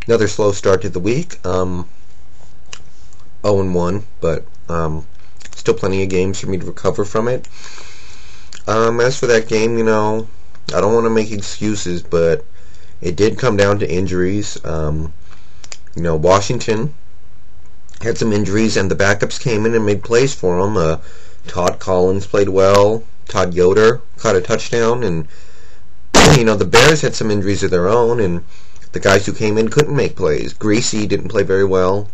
Another slow start to the week. 0-1, but still plenty of games for me to recover from it. As for that game, I don't want to make excuses, but it did come down to injuries. Washington had some injuries, and the backups came in and made plays for them. Todd Collins played well. Todd Yoder caught a touchdown, and the Bears had some injuries of their own, and the guys who came in couldn't make plays. Greasy didn't play very well.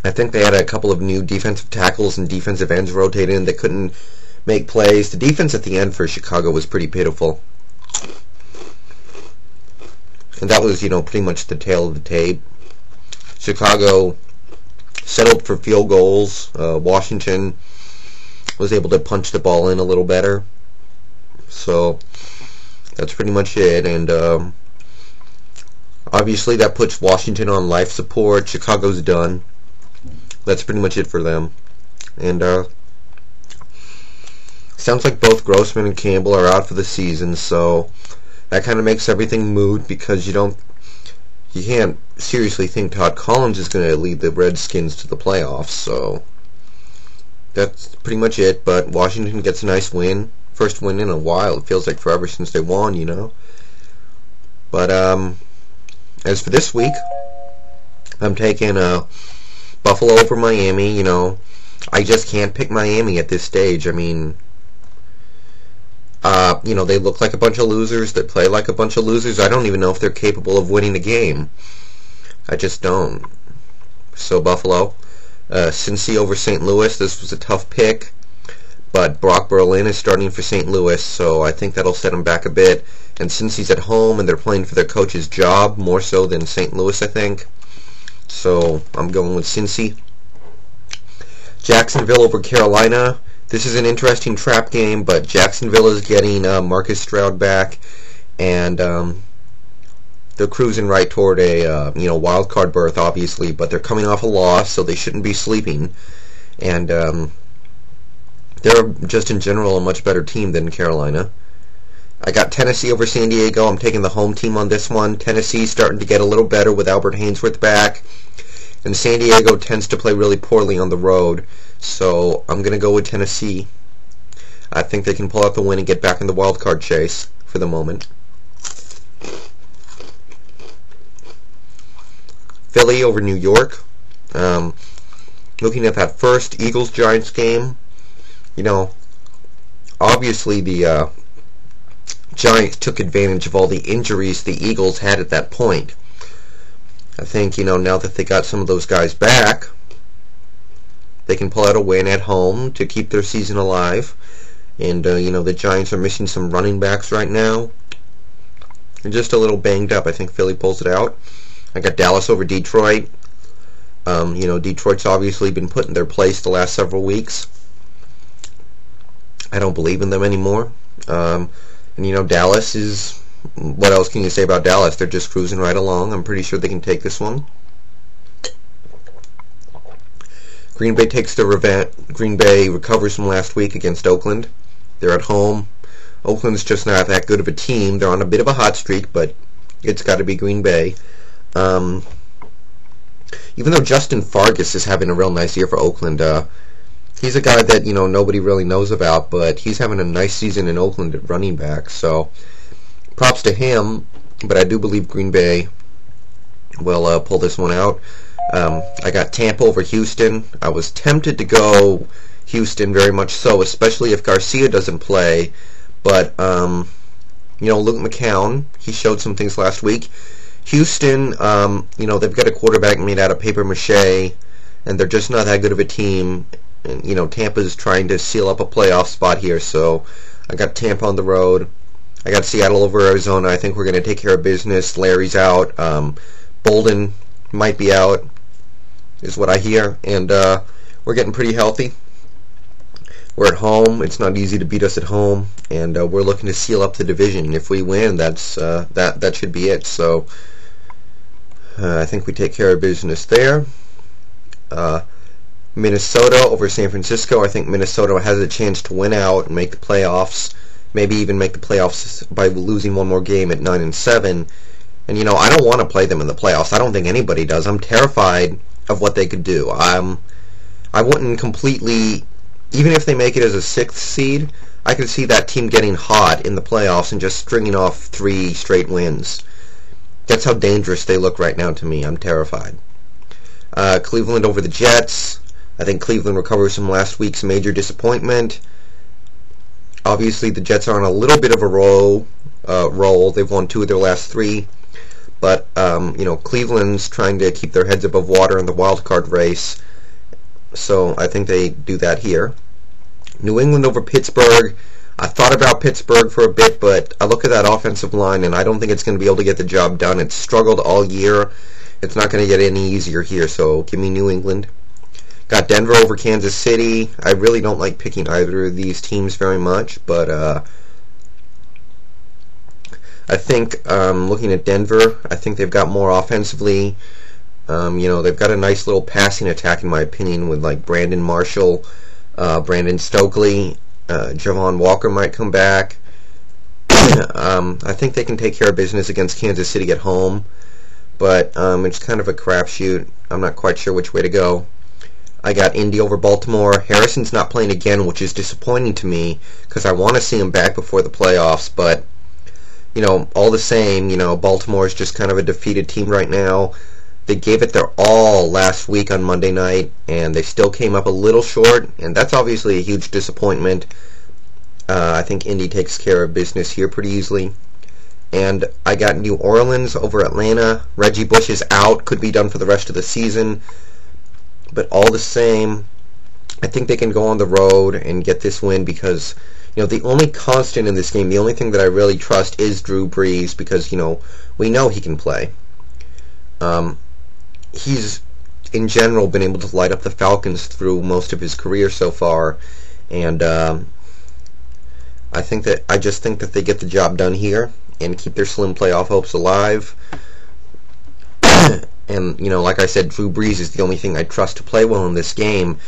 I think they had a couple of new defensive tackles and defensive ends rotated in that couldn't make plays. The defense at the end for Chicago was pretty pitiful. And that was, pretty much the tail of the tape. Chicago settled for field goals. Washington was able to punch the ball in a little better. So that's pretty much it. And obviously that puts Washington on life support. Chicago's done. That's pretty much it for them. And sounds like both Grossman and Campbell are out for the season, so that kind of makes everything moot, because you can't seriously think Todd Collins is going to lead the Redskins to the playoffs. So that's pretty much it. But Washington gets a nice win. First win in a while. It feels like forever since they won, But as for this week, I'm taking Buffalo over Miami. I just can't pick Miami at this stage. I mean, they look like a bunch of losers that play like a bunch of losers. I don't even know if they're capable of winning a game. I just don't. So Buffalo. Cincy over St. Louis. This was a tough pick, but Brock Berlin is starting for St. Louis, so I think that'll set them back a bit. And Cincy's at home, and they're playing for their coach's job more so than St. Louis, I think. So I'm going with Cincy. Jacksonville over Carolina. This is an interesting trap game, but Jacksonville is getting Marcus Stroud back, and they're cruising right toward a wild card berth, obviously. But they're coming off a loss, so they shouldn't be sleeping. And they're just in general a much better team than Carolina. I got Tennessee over San Diego. I'm taking the home team on this one. Tennessee's starting to get a little better with Albert Haynesworth back. And San Diego tends to play really poorly on the road. So I'm going to go with Tennessee. I think they can pull out the win and get back in the wild card chase for the moment. Philly over New York. Looking at that first Eagles-Giants game, obviously the Giants took advantage of all the injuries the Eagles had at that point. I think, now that they got some of those guys back, they can pull out a win at home to keep their season alive. And, the Giants are missing some running backs right now. They're just a little banged up. I think Philly pulls it out. I got Dallas over Detroit. Detroit's obviously been put in their place the last several weeks. I don't believe in them anymore. And Dallas is... What else can you say about Dallas? They're just cruising right along. I'm pretty sure they can take this one. Green Bay takes the revenge. Green Bay recovers from last week against Oakland. They're at home. Oakland's just not that good of a team. They're on a bit of a hot streak, but it's got to be Green Bay. Even though Justin Fargas is having a real nice year for Oakland, he's a guy that nobody really knows about, but he's having a nice season in Oakland at running back. So props to him. But I do believe Green Bay will pull this one out. I got Tampa over Houston. I was tempted to go Houston, very much so, especially if Garcia doesn't play. But Luke McCown, he showed some things last week. Houston, they've got a quarterback made out of paper mache, and they're just not that good of a team. And, Tampa's trying to seal up a playoff spot here, so I got Tampa on the road. I got Seattle over Arizona. I think we're going to take care of business. Larry's out. Bolden might be out, is what I hear. And we're getting pretty healthy. We're at home. It's not easy to beat us at home. And we're looking to seal up the division. If we win, that should be it. So I think we take care of business there. Minnesota over San Francisco. I think Minnesota has a chance to win out and make the playoffs. Maybe even make the playoffs by losing one more game at 9-7. And, I don't want to play them in the playoffs. I don't think anybody does. I'm terrified of what they could do. I wouldn't completely, even if they make it as a 6th seed, I could see that team getting hot in the playoffs and just stringing off 3 straight wins. That's how dangerous they look right now to me. I'm terrified. Cleveland over the Jets. I think Cleveland recovers from last week's major disappointment. Obviously, the Jets are on a little bit of a roll. They've won 2 of their last 3. But, Cleveland's trying to keep their heads above water in the wild card race. So I think they do that here. New England over Pittsburgh. I thought about Pittsburgh for a bit, but I look at that offensive line, and I don't think it's going to be able to get the job done. It's struggled all year. It's not going to get any easier here, so give me New England. Got Denver over Kansas City. I really don't like picking either of these teams very much, but I think looking at Denver, I think they've got more offensively. They've got a nice little passing attack, in my opinion, with like Brandon Marshall, Brandon Stokely, Javon Walker might come back. I think they can take care of business against Kansas City at home, but it's kind of a crapshoot. I'm not quite sure which way to go. I got Indy over Baltimore. Harrison's not playing again, which is disappointing to me because I want to see him back before the playoffs, but all the same, Baltimore's just kind of a defeated team right now. They gave it their all last week on Monday night, and they still came up a little short, and that's obviously a huge disappointment. I think Indy takes care of business here pretty easily. And I got New Orleans over Atlanta. Reggie Bush is out, could be done for the rest of the season. But all the same, I think they can go on the road and get this win because, the only constant in this game, the only thing that I really trust is Drew Brees because, we know he can play. He's, in general, been able to light up the Falcons through most of his career so far, and I just think that they get the job done here and keep their slim playoff hopes alive. And, like I said, Drew Brees is the only thing I trust to play well in this game.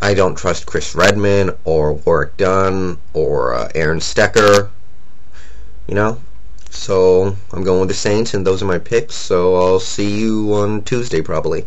I don't trust Chris Redman or Warwick Dunn or Aaron Stecker, So I'm going with the Saints, and those are my picks. So I'll see you on Tuesday probably.